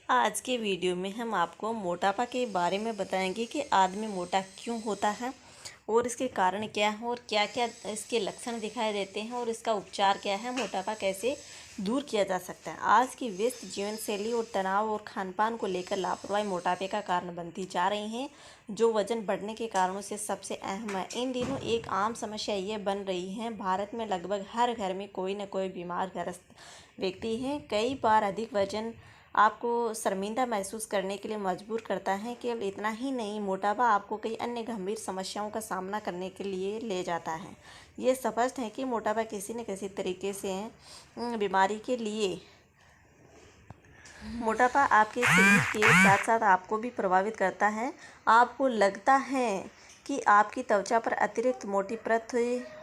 आज के वीडियो में हम आपको मोटापा के बारे में बताएंगे कि आदमी मोटा क्यों होता है और इसके कारण क्या है और क्या क्या इसके लक्षण दिखाई देते हैं और इसका उपचार क्या है, मोटापा कैसे दूर किया जा सकता है। आज की व्यस्त जीवन शैली और तनाव और खानपान को लेकर लापरवाही मोटापे का कारण बनती जा रही हैं, जो वजन बढ़ने के कारणों से सबसे अहम है। इन दिनों एक आम समस्या ये बन रही है, भारत में लगभग हर घर में कोई न कोई बीमार ग्रस्त व्यक्ति है। कई बार अधिक वजन आपको शर्मिंदा महसूस करने के लिए मजबूर करता है। केवल इतना ही नहीं, मोटापा आपको कई अन्य गंभीर समस्याओं का सामना करने के लिए ले जाता है। ये स्पष्ट है कि मोटापा किसी न किसी तरीके से बीमारी के लिए मोटापा आपके शरीर के साथ साथ आपको भी प्रभावित करता है। आपको लगता है कि आपकी त्वचा पर अतिरिक्त मोटी परत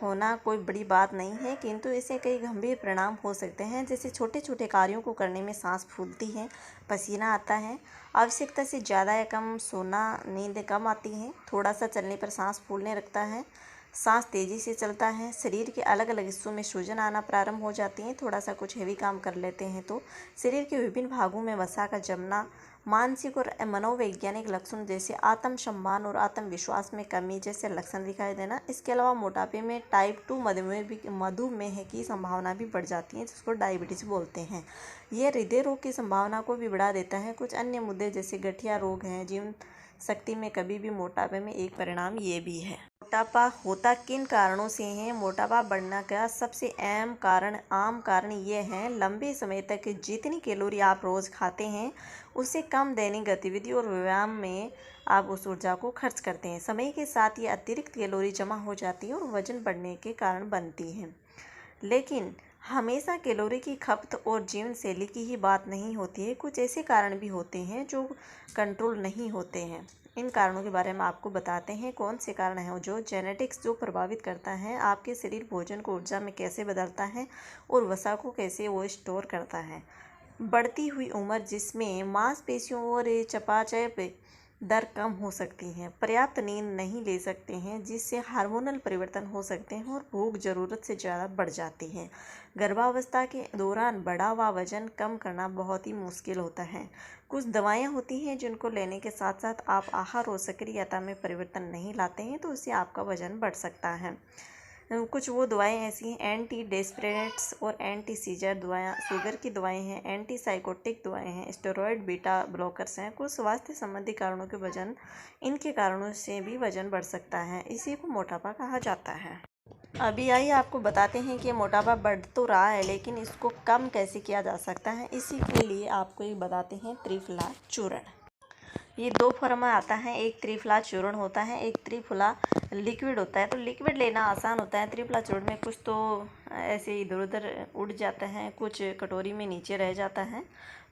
होना कोई बड़ी बात नहीं है, किंतु इससे कई गंभीर परिणाम हो सकते हैं। जैसे छोटे छोटे कार्यों को करने में सांस फूलती है, पसीना आता है, आवश्यकता से ज़्यादा या कम सोना, नींद कम आती है, थोड़ा सा चलने पर सांस फूलने लगता है, सांस तेज़ी से चलता है, शरीर के अलग अलग हिस्सों में सूजन आना प्रारंभ हो जाती है। थोड़ा सा कुछ हेवी काम कर लेते हैं तो शरीर के विभिन्न भागों में वसा का जमना, मानसिक और मनोवैज्ञानिक लक्षण जैसे आत्मसम्मान और आत्मविश्वास में कमी जैसे लक्षण दिखाई देना। इसके अलावा मोटापे में टाइप 2 मधुमेह की संभावना भी बढ़ जाती है, जिसको डायबिटीज़ बोलते हैं। यह हृदय रोग की संभावना को भी बढ़ा देता है। कुछ अन्य मुद्दे जैसे गठिया रोग हैं, जीवन शक्ति में कभी भी मोटापे में एक परिणाम ये भी है। मोटापा होता किन कारणों से है? मोटापा बढ़ने का सबसे आम कारण ये है, लंबे समय तक जितनी कैलोरी आप रोज़ खाते हैं उससे कम दैनिक गतिविधि और व्यायाम में आप उस ऊर्जा को खर्च करते हैं। समय के साथ ये अतिरिक्त कैलोरी जमा हो जाती है और वजन बढ़ने के कारण बनती है। लेकिन हमेशा कैलोरी की खपत और जीवन शैली की ही बात नहीं होती है। कुछ ऐसे कारण भी होते हैं जो कंट्रोल नहीं होते हैं। इन कारणों के बारे में आपको बताते हैं। कौन से कारण हैं? जो जेनेटिक्स जो प्रभावित करता है, आपके शरीर भोजन को ऊर्जा में कैसे बदलता है और वसा को कैसे वो स्टोर करता है। बढ़ती हुई उम्र जिसमें मांसपेशियों और चयापचय दर कम हो सकती है, पर्याप्त नींद नहीं ले सकते हैं जिससे हार्मोनल परिवर्तन हो सकते हैं और भूख ज़रूरत से ज़्यादा बढ़ जाती है। गर्भावस्था के दौरान बढ़ा हुआ वजन कम करना बहुत ही मुश्किल होता है। कुछ दवाएं होती हैं जिनको लेने के साथ साथ आप आहार और सक्रियता में परिवर्तन नहीं लाते हैं, तो उससे आपका वजन बढ़ सकता है। कुछ वो दवाएं ऐसी हैं, एंटी डेस्परेट्स और एंटी सीजर दवाएं, शुगर की दवाएं हैं, एंटी साइकोटिक दवाएं हैं, स्टेरॉयड बीटा ब्लॉकर्स हैं। कुछ स्वास्थ्य संबंधी कारणों के वजन इनके कारणों से भी वजन बढ़ सकता है। इसी को मोटापा कहा जाता है। अभी आइए आपको बताते हैं कि मोटापा बढ़ तो रहा है, लेकिन इसको कम कैसे किया जा सकता है। इसी के लिए आपको ये बताते हैं त्रिफला चूर्ण। ये दो फॉर्म में आता है, एक त्रिफला चूर्ण होता है, एक त्रिफला लिक्विड होता है। तो लिक्विड लेना आसान होता है। त्रिफला चूर्ण में कुछ तो ऐसे इधर उधर उड़ जाता है, कुछ कटोरी में नीचे रह जाता है।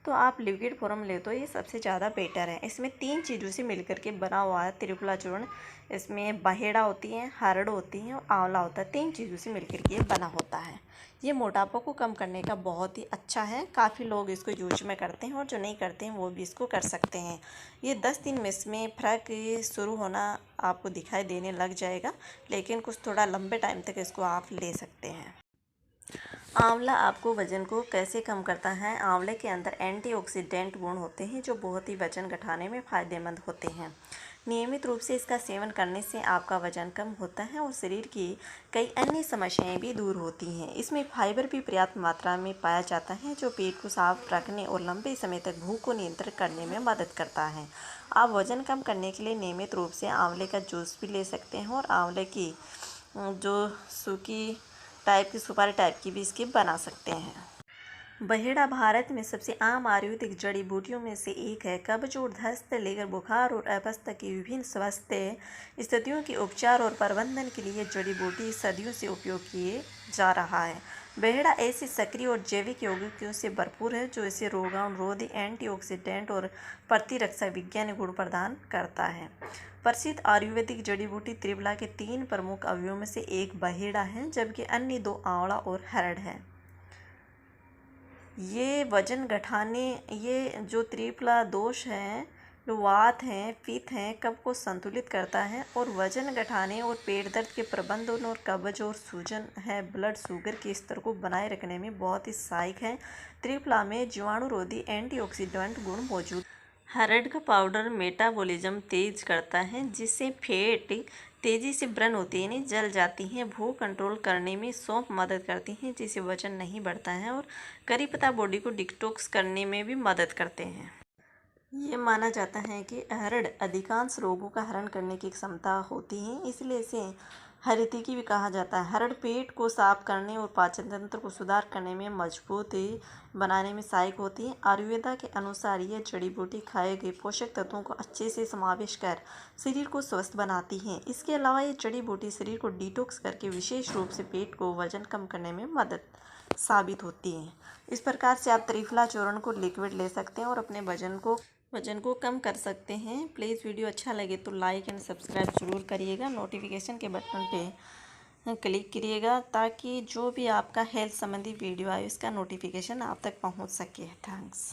तो आप लिक्विड फॉर्म ले तो ये सबसे ज़्यादा बेटर है। इसमें 3 चीज़ों से मिलकर के बना हुआ है त्रिफला चूर्ण। इसमें बहेड़ा होती है, हरड़ होती है और आंवला होता है। 3 चीज़ों से मिलकर के बना होता है। ये मोटापा को कम करने का बहुत ही अच्छा है। काफ़ी लोग इसको यूज में करते हैं और जो नहीं करते हैं वो भी इसको कर सकते हैं। ये 10 दिन में इसमें फ़र्क शुरू होना आपको दिखाई देने लग जाएगा, लेकिन कुछ थोड़ा लंबे टाइम तक इसको आप ले सकते हैं। आंवला आपको वजन को कैसे कम करता है? आंवले के अंदर एंटीऑक्सीडेंट गुण होते हैं जो बहुत ही वजन घटाने में फ़ायदेमंद होते हैं। नियमित रूप से इसका सेवन करने से आपका वजन कम होता है और शरीर की कई अन्य समस्याएं भी दूर होती हैं। इसमें फाइबर भी पर्याप्त मात्रा में पाया जाता है जो पेट को साफ रखने और लंबे समय तक भूख को नियंत्रित करने में मदद करता है। आप वजन कम करने के लिए नियमित रूप से आंवले का जूस भी ले सकते हैं और आंवले की जो सूखी टाइप की सुपारी टाइप की भी इसकी बना सकते हैं। बहेड़ा भारत में सबसे आम आयुर्वेदिक जड़ी बूटियों में से एक है। कब्ज और दस्त लेकर बुखार और अवस्था की विभिन्न स्वास्थ्य स्थितियों के उपचार और प्रबंधन के लिए जड़ी बूटी सदियों से उपयोग किए जा रहा है। बहेड़ा ऐसे सक्रिय और जैविक यौगिकों से भरपूर है जो इसे रोगाणुरोधी, एंटीऑक्सीडेंट और प्रतिरक्षा विज्ञान गुण प्रदान करता है। प्रसिद्ध आयुर्वेदिक जड़ी बूटी त्रिफला के 3 प्रमुख अवयवों में से एक बहेड़ा है, जबकि अन्य 2 आंवला और हरड़ है। ये वजन घटाने, ये जो त्रिफला दोष है वात हैं, पित्त हैं, कफ को संतुलित करता है और वजन घटाने और पेट दर्द के प्रबंधन और कब्ज और सूजन है ब्लड शुगर के स्तर को बनाए रखने में बहुत ही सहायक है। त्रिफला में जीवाणुरोधी एंटीऑक्सीडेंट गुण मौजूद। हरड़ का पाउडर मेटाबॉलिज्म तेज करता है, जिससे फैट तेजी से बर्न होती है, यानी जल जाती हैं। भूख कंट्रोल करने में सौंफ मदद करती हैं, जिससे वजन नहीं बढ़ता है। और करी पत्ता बॉडी को डिटॉक्स करने में भी मदद करते हैं। ये माना जाता है कि हरड़ अधिकांश रोगों का हरण करने की क्षमता होती है, इसलिए इसे हरितिकी भी कहा जाता है। हरड़ पेट को साफ करने और पाचन तंत्र को सुधार करने में मजबूत बनाने में सहायक होती है। आयुर्वेदा के अनुसार यह जड़ी बूटी खाए गए पोषक तत्वों को अच्छे से समावेश कर शरीर को स्वस्थ बनाती है। इसके अलावा ये जड़ी बूटी शरीर को डिटॉक्स करके विशेष रूप से पेट को वजन कम करने में मदद साबित होती है। इस प्रकार से आप त्रिफला चूर्ण को लिक्विड ले सकते हैं और अपने वजन को कम कर सकते हैं। प्लीज़ वीडियो अच्छा लगे तो लाइक एंड सब्सक्राइब ज़रूर करिएगा। नोटिफिकेशन के बटन पे क्लिक करिएगा ताकि जो भी आपका हेल्थ संबंधी वीडियो आए उसका नोटिफिकेशन आप तक पहुंच सके। थैंक्स।